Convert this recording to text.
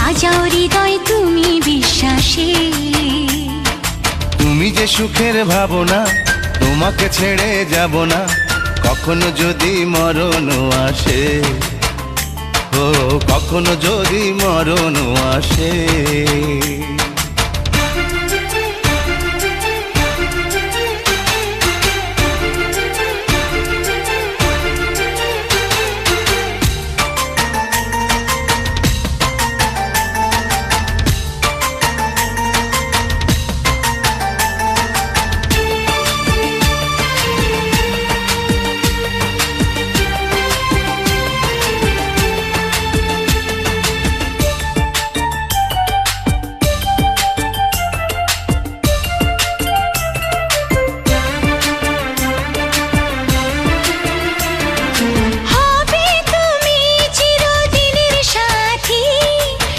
সাজাও হৃদয় তুমি বিশ্বাসে। তুমি যে সুখের ভাবনা, তোমাকে ছেড়ে যাব না কখনো যদি মরণ আসে। ও কখনো যদি মরণ আসে।